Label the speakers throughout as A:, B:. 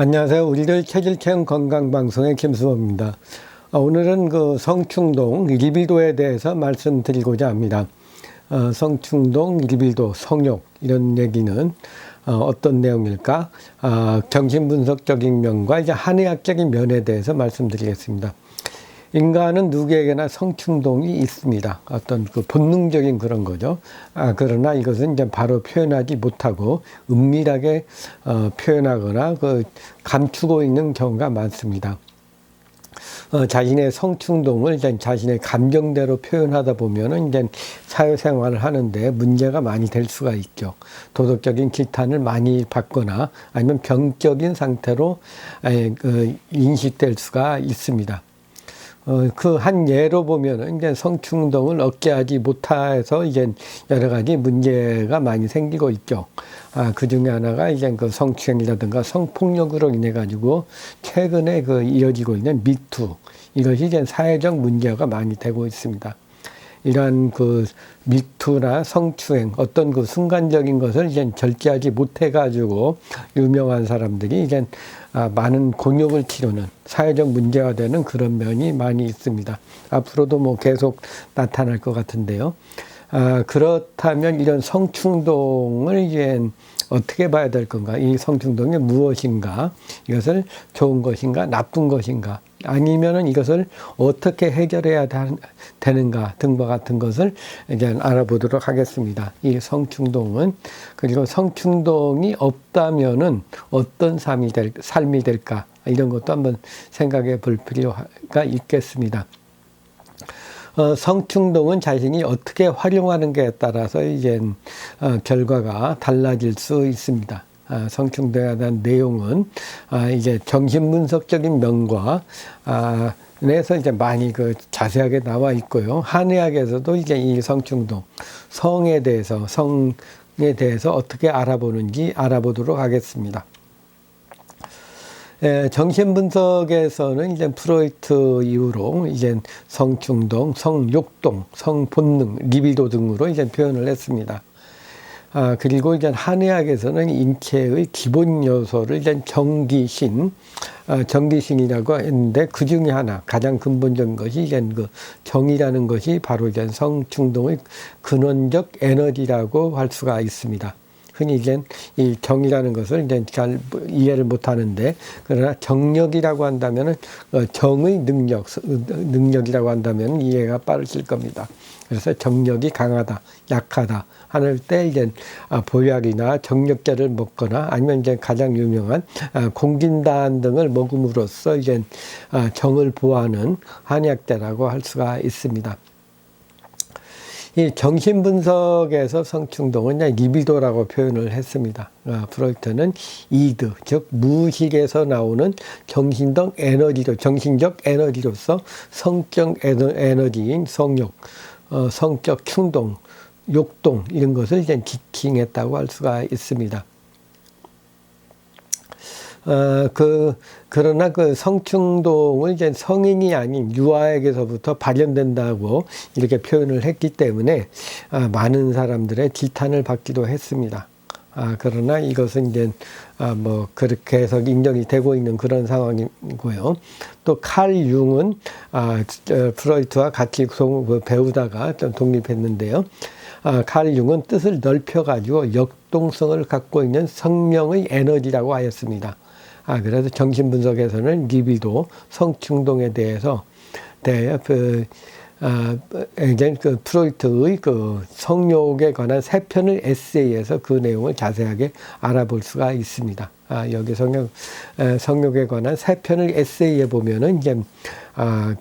A: 안녕하세요. 우리들 체질체험 건강방송의 김수호입니다. 오늘은 그 성충동, 리비도에 대해서 말씀드리고자 합니다. 성충동, 리비도, 성욕 이런 얘기는 어떤 내용일까? 정신분석적인 면과 이제 한의학적인 면에 대해서 말씀드리겠습니다. 인간은 누구에게나 성충동이 있습니다. 어떤 그 본능적인 그런 거죠. 그러나 이것은 이제 바로 표현하지 못하고 은밀하게 표현하거나 그 감추고 있는 경우가 많습니다. 자신의 성충동을 이제 자신의 감정대로 표현하다 보면은 이제 사회생활을 하는데 문제가 많이 될 수가 있죠. 도덕적인 지탄을 많이 받거나 아니면 병적인 상태로 인식될 수가 있습니다. 그 한 예로 보면은 이제 성충동을 억제하지 못해서 이제 여러 가지 문제가 많이 생기고 있죠. 그 중에 하나가 이제 그 성추행이라든가 성폭력으로 인해 가지고 최근에 그 이어지고 있는 미투, 이것이 이제 사회적 문제가 많이 되고 있습니다. 이러한 그 미투나 성추행, 어떤 그 순간적인 것을 이제 절제하지 못해가지고 유명한 사람들이 이제 많은 곤욕을 치르는 사회적 문제가 되는 그런 면이 많이 있습니다. 앞으로도 뭐 계속 나타날 것 같은데요. 그렇다면 이런 성충동을 이제 어떻게 봐야 될 건가? 이 성충동이 무엇인가? 이것을 좋은 것인가? 나쁜 것인가? 아니면은 이것을 어떻게 해결해야 되는가 등과 같은 것을 이제 알아보도록 하겠습니다. 이 성충동은, 그리고 성충동이 없다면은 어떤 삶이 될까? 이런 것도 한번 생각해 볼 필요가 있겠습니다. 성충동은 자신이 어떻게 활용하는가에 따라서 이제 결과가 달라질 수 있습니다. 성충동에 대한 내용은 이제 정신분석적인 면과 에서 이제 많이 그 자세하게 나와 있고요. 한의학에서도 이제 이 성충동, 성에 대해서 어떻게 알아보는지 알아보도록 하겠습니다. 정신분석에서는 이제 프로이트 이후로 이제 성충동, 성욕동, 성본능, 리비도 등으로 이제 표현을 했습니다. 그리고 이제 한의학에서는 인체의 기본 요소를 이제 정기신이라고 했는데, 그 중에 하나, 가장 근본적인 것이 이제 그 정이라는 것이 바로 이제 성충동의 근원적 에너지라고 할 수가 있습니다. 흔히 이제 이 정이라는 것을 이제 잘 이해를 못 하는데, 그러나 정력이라고 한다면은 정의 능력이라고 한다면 이해가 빠르실 겁니다. 그래서 정력이 강하다, 약하다 하는 때 이제 보약이나 정력제를 먹거나 아니면 이제 가장 유명한 공진단 등을 먹음으로써 이제 정을 보호하는 한약제라고 할 수가 있습니다. 이 정신분석에서 성충동은 리비도라고 표현을 했습니다. 프로이트는 이드, 즉 무의식에서 나오는 정신적 에너지로서 성적 에너지인 성욕, 성적 충동, 욕동 이런 것을 이제 지칭했다고 할 수가 있습니다. 그러나 그 성충동을 이제 성인이 아닌 유아에게서부터 발현된다고 이렇게 표현을 했기 때문에 많은 사람들의 지탄을 받기도 했습니다. 그러나 이것은 이제 뭐 그렇게 해서 인정이 되고 있는 그런 상황이고요. 또 칼 융은 프로이트와 같이 배우다가 좀 독립했는데요. 칼 융은 뜻을 넓혀가지고 역동성을 갖고 있는 성령의 에너지라고 하였습니다. 그래서 정신분석에서는 리비도, 성충동에 대해서 프로이트의 그 성욕에 관한 3편의 에세이에서 그 내용을 자세하게 알아볼 수가 있습니다. 여기 성욕에 관한 3편의 에세이에 보면은 이제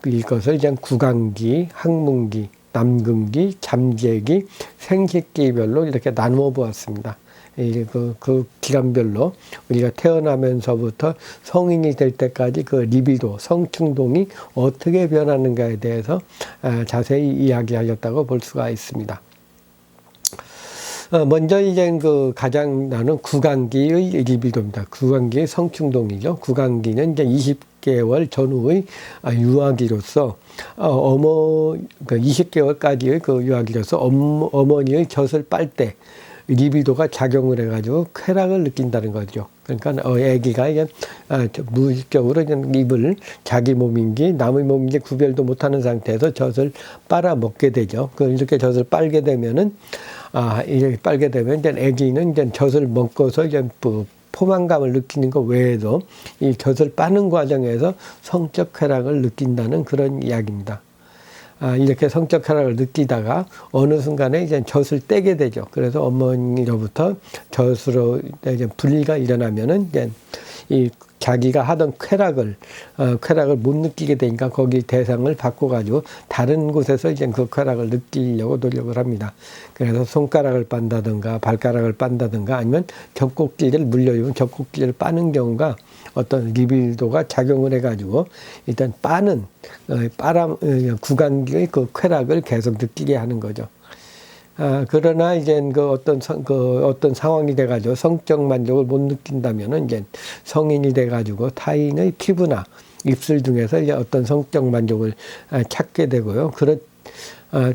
A: 이것을 이제 구강기, 학문기, 남근기, 잠재기, 생식기별로 이렇게 나누어 보았습니다. 그 기간별로 우리가 태어나면서부터 성인이 될 때까지 그 리비도, 성충동이 어떻게 변하는가에 대해서 자세히 이야기하셨다고 볼 수가 있습니다. 먼저 이제 그 가장 나는 구강기의 리비도입니다. 구강기의 성충동이죠. 구강기는 이제 20개월 전후의 유아기로서 20개월까지의 그 유아기로서 어머니의 젖을 빨 때 리비도가 작용을 해가지고 쾌락을 느낀다는 거죠. 그러니까 아기가 이제 무의식적으로 입을 자기 몸인지 남의 몸인지 구별도 못하는 상태에서 젖을 빨아 먹게 되죠. 이렇게 젖을 빨게 되면은 이렇게 빨게 되면 이제 아기는 이제 젖을 먹고서 이제 포만감을 느끼는 것 외에도 이 젖을 빠는 과정에서 성적 쾌락을 느낀다는 그런 이야기입니다. 이렇게 성적 쾌락을 느끼다가 어느 순간에 이제 젖을 떼게 되죠. 그래서 어머니로부터 젖으로 이제 분리가 일어나면은 이제 이 자기가 하던 쾌락을 못 느끼게 되니까 거기 대상을 바꿔가지고 다른 곳에서 이제 그 쾌락을 느끼려고 노력을 합니다. 그래서 손가락을 빤다든가 발가락을 빤다든가 아니면 젖꼭지를 물려주면 젖꼭지를 빠는 경우가 어떤 리비도가 작용을 해가지고 일단 빠는 구강기의 그 쾌락을 계속 느끼게 하는 거죠. 그러나 이제 어떤 상황이 돼가지고 성적 만족을 못 느낀다면은 이제 성인이 돼가지고 타인의 피부나 입술 중에서 이제 어떤 성적 만족을 찾게 되고요.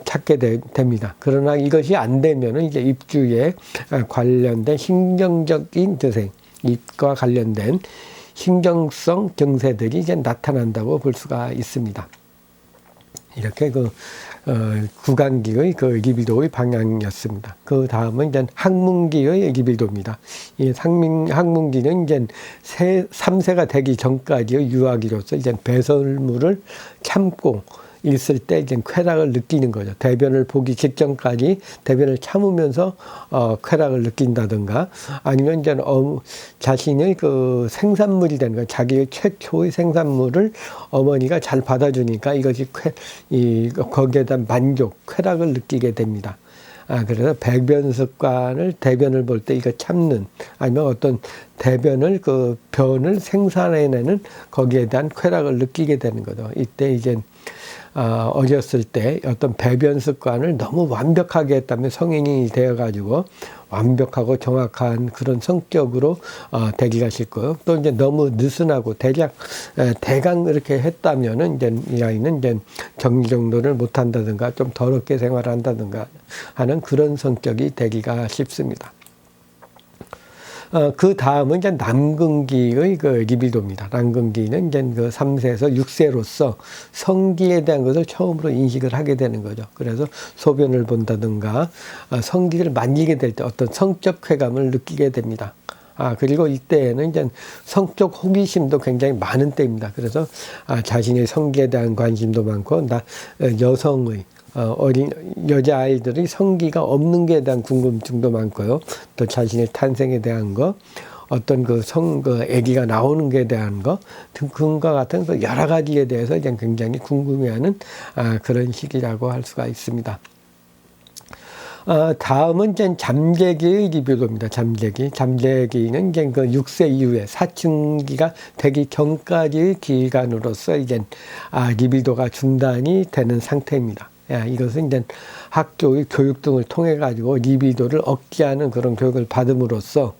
A: 찾게 됩니다. 그러나 이것이 안 되면은 이제 입주에 관련된 신경적인 증세, 입과 관련된 신경성 증세들이 이제 나타난다고 볼 수가 있습니다. 이렇게 구강기의 리비도의 방향이었습니다. 그 다음은 이제 항문기의 리비도입니다. 이 항문기는 이제 3세가 되기 전까지의 유아기로서 이제 배설물을 참고 있을 때 이제 쾌락을 느끼는 거죠. 대변을 보기 직전까지 대변을 참으면서 쾌락을 느낀다든가 아니면 이제 자신의 그 생산물이 되는 거, 자기의 최초의 생산물을 어머니가 잘 받아주니까 이것이 거기에 대한 만족, 쾌락을 느끼게 됩니다. 그래서 배변 습관을 대변을 볼 때 이거 참는 아니면 어떤 대변을 변을 생산해내는 거기에 대한 쾌락을 느끼게 되는 거죠. 이때 이제 어렸을 때 어떤 배변 습관을 너무 완벽하게 했다면 성인이 되어가지고 완벽하고 정확한 그런 성격으로 되기가 쉽고요. 또 이제 너무 느슨하고 대강 이렇게 했다면은 이제 이 아이는 이제 정리정돈을 못한다든가 좀 더럽게 생활한다든가 하는 그런 성격이 되기가 쉽습니다. 그 다음은 이제 남근기의 리비도입니다. 남근기는 이제 3세에서 6세로서 성기에 대한 것을 처음으로 인식을 하게 되는 거죠. 그래서 소변을 본다든가 성기를 만지게 될 때 어떤 성적 쾌감을 느끼게 됩니다. 그리고 이때에는 이제 성적 호기심도 굉장히 많은 때입니다. 그래서 자신의 성기에 대한 관심도 많고 여성의 어린 여자아이들이 성기가 없는 것에 대한 궁금증도 많고요. 또 자신의 탄생에 대한 거, 어떤 아기가 나오는 것에 대한 거 등과 같은 여러 가지에 대해서 이제 굉장히 궁금해하는 그런 시기라고 할 수가 있습니다. 다음은 이제 잠재기의 리비도입니다. 잠재기는 이제 6세 이후에 사춘기가 되기 전까지의 기간으로서 이제 리비도가 중단이 되는 상태입니다. 이것은 이제 학교의 교육 등을 통해 가지고 리비도를 얻게 하는 그런 교육을 받음으로써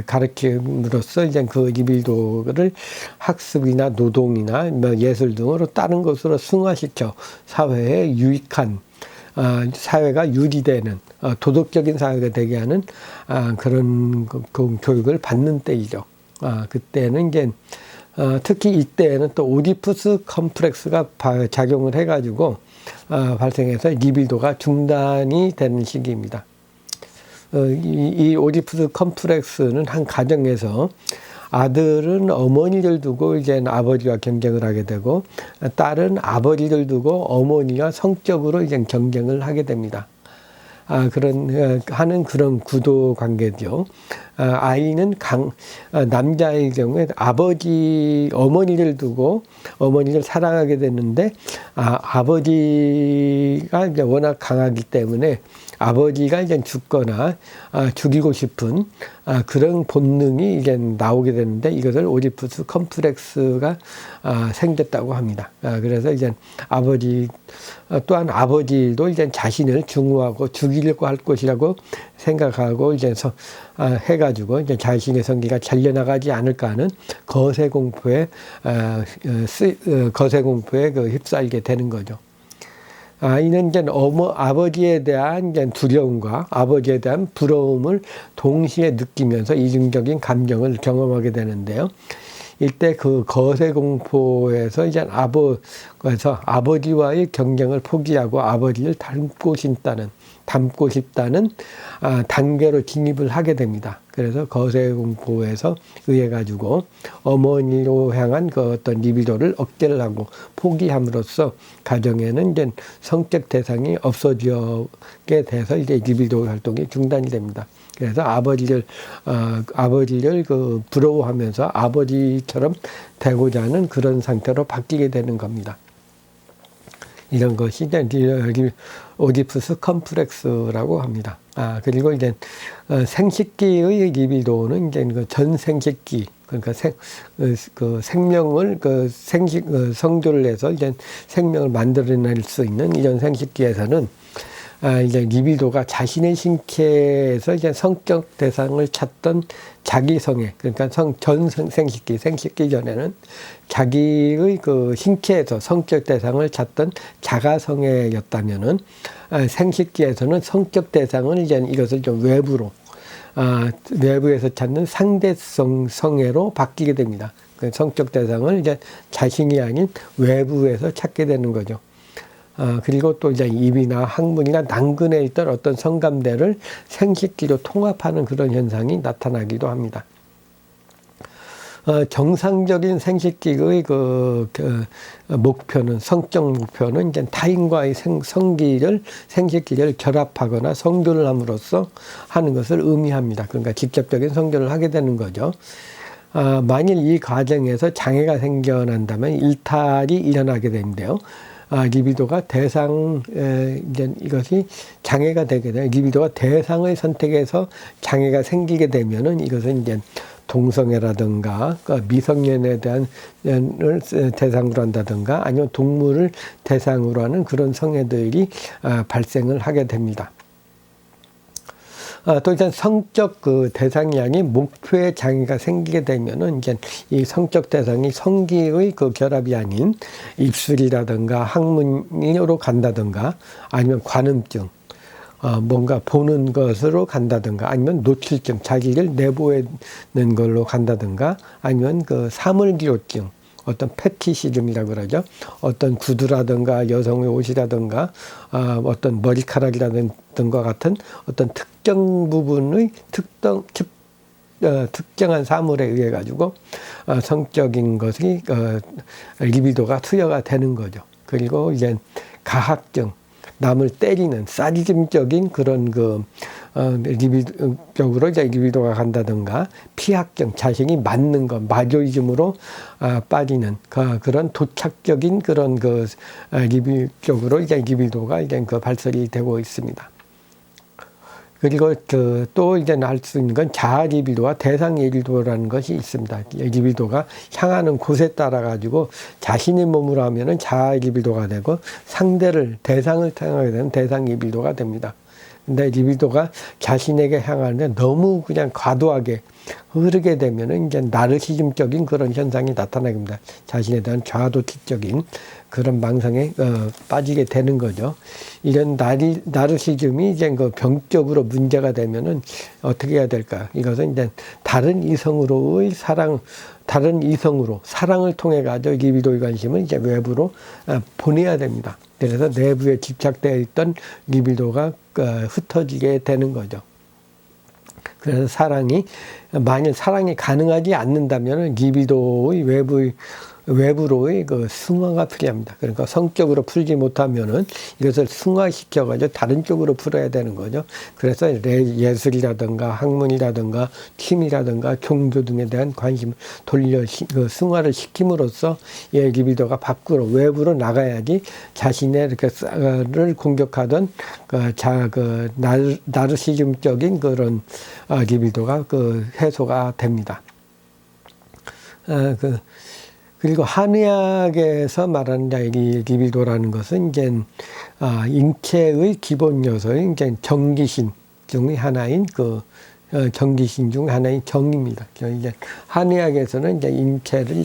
A: 가르침으로써 이제 그 리비도를 학습이나 노동이나 예술 등으로 다른 것으로 승화시켜 사회에 유익한 사회가 유지되는 도덕적인 사회가 되게 하는 그런 교육을 받는 때이죠. 그때는 이제 특히 이때에는 또 오디푸스 컴플렉스가 작용을 해가지고 발생해서 리비도가 중단이 되는 시기입니다. 이 오디푸스 컴플렉스는 한 가정에서 아들은 어머니를 두고 이제 아버지와 경쟁을 하게 되고 딸은 아버지를 두고 어머니와 성적으로 이제 경쟁을 하게 됩니다. 하는 그런 구도 관계죠. 아이는 남자의 경우에 어머니를 두고 어머니를 사랑하게 되는데, 아버지가 이제 워낙 강하기 때문에 아버지가 이제 죽거나 죽이고 싶은 그런 본능이 이제 나오게 되는데, 이것을 오디푸스 컴플렉스가 생겼다고 합니다. 그래서 이제 또한 아버지도 이제 자신을 증오하고 죽이려고 할 것이라고 생각하고 이제 해가지고 이제 자신의 성기가 잘려나가지 않을까 하는 거세 공포에 휩싸이게 되는 거죠. 이는 이제 아버지에 대한 이제 두려움과 아버지에 대한 부러움을 동시에 느끼면서 이중적인 감정을 경험하게 되는데요. 이때 그 거세 공포에서 이제 그래서 아버지와의 경쟁을 포기하고 아버지를 닮고 싶다는 단계로 진입을 하게 됩니다. 그래서 거세 공포에서 의해 가지고 어머니로 향한 그 어떤 리비도를 억제를 하고 포기함으로써 가정에는 이제 성적 대상이 없어지게 돼서 이제 리비도 활동이 중단이 됩니다. 그래서 아버지를 그 부러워하면서 아버지처럼 되고자 하는 그런 상태로 바뀌게 되는 겁니다. 이런 것이 이제 오디푸스 컴플렉스라고 합니다. 그리고 이제 생식기의 리비도는 이제 그 전 생식기, 그러니까 생명을 성조를 해서 이제 생명을 만들어낼 수 있는 이런 생식기에서는 이제 리비도가 자신의 신체에서 이제 성적 대상을 찾던 자기성애, 그러니까 생식기 전에는 자기의 그 신체에서 성적 대상을 찾던 자가성애였다면은, 생식기에서는 성적 대상을 이제 이것을 좀 외부에서 찾는 상대성 성애로 바뀌게 됩니다. 그 성적 대상을 이제 자신이 아닌 외부에서 찾게 되는 거죠. 그리고 또 이제 입이나 항문이나 난근에 있던 어떤 성감대를 생식기로 통합하는 그런 현상이 나타나기도 합니다. 정상적인 생식기의 목표는, 성적 목표는 이제 타인과의 생식기를 결합하거나 성교를 함으로써 하는 것을 의미합니다. 그러니까 직접적인 성교를 하게 되는 거죠. 만일 이 과정에서 장애가 생겨난다면 일탈이 일어나게 되는데요. 리비도가 이제 이것이 장애가 되게 돼요. 리비도가 대상의 선택에서 장애가 생기게 되면은 이것은 이제 동성애라든가 미성년에 대한 대상으로 한다든가 아니면 동물을 대상으로 하는 그런 성애들이 발생을 하게 됩니다. 또 이제 성적 그 대상이 아닌 목표의 장애가 생기게 되면은 이제 이 성적 대상이 성기의 그 결합이 아닌 입술이라든가 항문으로 간다든가 아니면 관음증, 뭔가 보는 것으로 간다든가 아니면 노출증, 자기를 내보이는 걸로 간다든가 아니면 그 사물기호증, 어떤 패티시즘이라고 그러죠. 어떤 구두라든가 여성의 옷이라든가 어떤 머리카락이라든가 같은 어떤 특정 부분의 특정한 사물에 의해 가지고 성적인 것이 리비도가 투여가 되는 거죠. 그리고 이제 가학증, 남을 때리는 사디즘적인 그런 리비도적으로 이제 리비도가 간다든가 피학증, 자신이 맞는 것, 마조이즘으로 빠지는 그런 도착적인 그런 리비도적으로 이제 리비도가 이제 발설이 되고 있습니다. 그리고 또 이제 알 수 있는 건 자아 리비도와 대상 리비도라는 것이 있습니다. 리비도가 향하는 곳에 따라 가지고 자신의 몸으로 하면은 자아 리비도가 되고 대상을 향하게 되면 대상 리비도가 됩니다. 근데 리비도가 자신에게 향하는데 너무 그냥 과도하게 흐르게 되면은 이제 나르시즘적인 그런 현상이 나타나게 됩니다. 자신에 대한 좌도치적인 그런 망상에 빠지게 되는 거죠. 이런 나르시즘이 이제 병적으로 문제가 되면은 어떻게 해야 될까? 이것은 이제 다른 이성으로 사랑을 통해 가지고 리비도의 관심을 이제 외부로 보내야 됩니다. 그래서 내부에 집착되어 있던 리비도가 흩어지게 되는 거죠. 그래서 만일 사랑이 가능하지 않는다면 리비도의 외부로의 승화가 필요합니다. 그러니까 성적으로 풀지 못하면은 이것을 승화시켜가지고 다른 쪽으로 풀어야 되는 거죠. 그래서 예술이라든가 학문이라든가 취미라든가 종교 등에 대한 관심을 승화를 시킴으로써 리비도가 외부로 나가야지 자신의 를 공격하던 나르시즘적인 그런 리비도가 해소가 됩니다. 그리고 한의학에서 말하는 이 리비도라는 것은 이제 인체의 기본 요소인 이제 정기신 중의 하나인 경기신 중 하나인 정입니다. 이제 한의학에서는 이제 인체를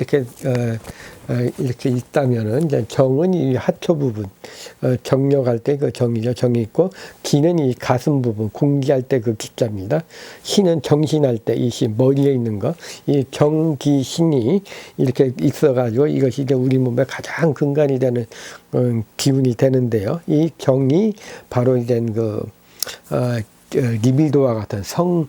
A: 이렇게 읽다면은 이제 정은 이 하초 부분, 정력할 때 그 정이죠. 정이 있고, 기는 이 가슴 부분, 공기할 때 그 기자입니다. 신은 정신할 때 이 신, 머리에 있는 거, 이 정기신이 이렇게 있어가지고 이것이 이제 우리 몸의 가장 근간이 되는 기운이 되는데요. 이 정이 바로 이제 리비도와 같은 성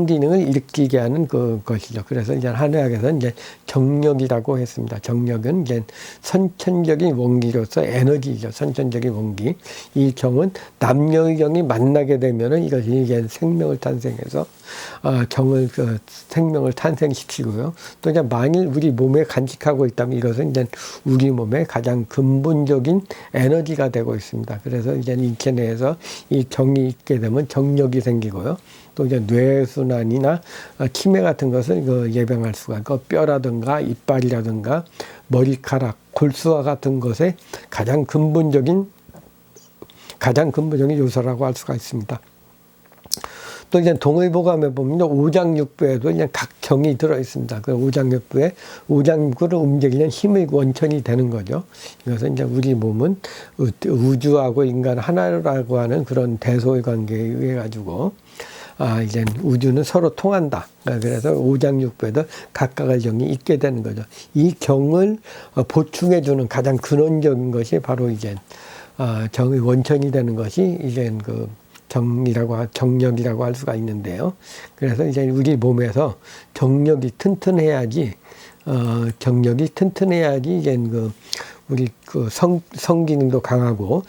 A: 기능을 일으키게 하는 것이죠. 그래서 이제 한의학에서는 이제 정력이라고 했습니다. 정력은 이제 선천적인 원기로서 에너지죠. 선천적인 원기. 이 정은 남녀의 정이 만나게 되면은 이것이 이제 생명을 탄생해서 생명을 탄생시키고요. 또 이제 만일 우리 몸에 간직하고 있다면 이것은 이제 우리 몸의 가장 근본적인 에너지가 되고 있습니다. 그래서 이제 인체 내에서 이 정이 있게 되면 정력이 생기고요. 또 이제 뇌순환이나 치매 같은 것을 예방할 수가 있고, 뼈라든가 이빨이라든가 머리카락, 골수와 같은 것의 가장 근본적인 요소라고 할 수가 있습니다. 또 이제 동의보감에 보면 오장육부에도 그냥 각 정이 들어 있습니다. 그 오장육부를 움직이는 힘의 원천이 되는 거죠. 이것은 이제 우리 몸은 우주하고 인간 하나라고 하는 그런 대소의 관계에 의해 가지고 이제 우주는 서로 통한다. 그래서 오장육부에도 각각의 정이 있게 되는 거죠. 이 정을 보충해 주는 가장 근원적인 것이 바로 이제 정의 원천이 되는 것이 이제 정력이라고 할 수가 있는데요. 그래서 이제 우리 몸에서 정력이 튼튼해야지 이제 우리 성기능도 강하고,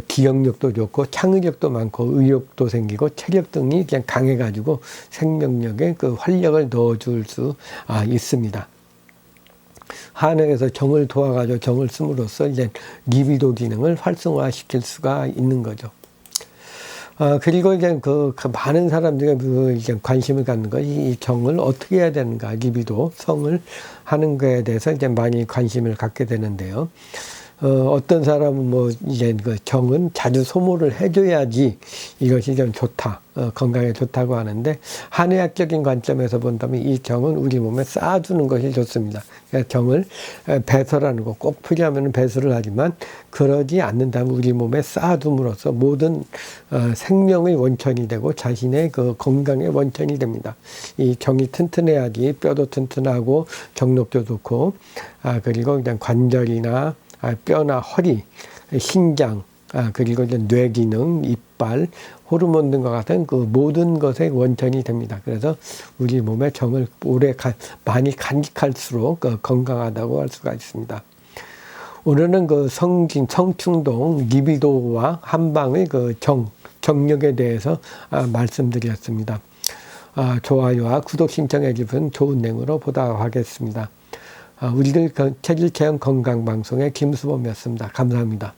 A: 기억력도 좋고, 창의력도 많고, 의욕도 생기고, 체력 등이 그냥 강해가지고 생명력에 활력을 넣어줄 수 있습니다. 한의에서 정을 도와가지고 정을 씀으로써 이제 리비도 기능을 활성화시킬 수가 있는 거죠. 그리고 이제 많은 사람들이 이제 관심을 갖는 것이 이 정을 어떻게 해야 되는가, 리비도, 성을 하는 거에 대해서 이제 많이 관심을 갖게 되는데요. 어떤 사람은 이제 정은 자주 소모를 해줘야지 이것이 좀 좋다, 건강에 좋다고 하는데, 한의학적인 관점에서 본다면 이 정은 우리 몸에 쌓아주는 것이 좋습니다. 그러니까 정을 배설하는 거, 꼭 필요하면 배설을 하지만 그러지 않는다면 우리 몸에 쌓아둠으로써 모든 생명의 원천이 되고 자신의 건강의 원천이 됩니다. 이 정이 튼튼해야지 뼈도 튼튼하고 정력도 좋고, 그리고 그냥 관절이나 뼈나 허리, 신장, 그리고 이제 뇌 기능, 이빨, 호르몬 등과 같은 모든 것의 원천이 됩니다. 그래서 우리 몸의 정을 많이 간직할수록 건강하다고 할 수가 있습니다. 오늘은 성충동, 리비도와 한방의 정력에 대해서 말씀드렸습니다. 좋아요와 구독 신청해 주시면 좋은 내용으로 보답하겠습니다. 우리들 체질 체험 건강 방송의 김수범이었습니다. 감사합니다.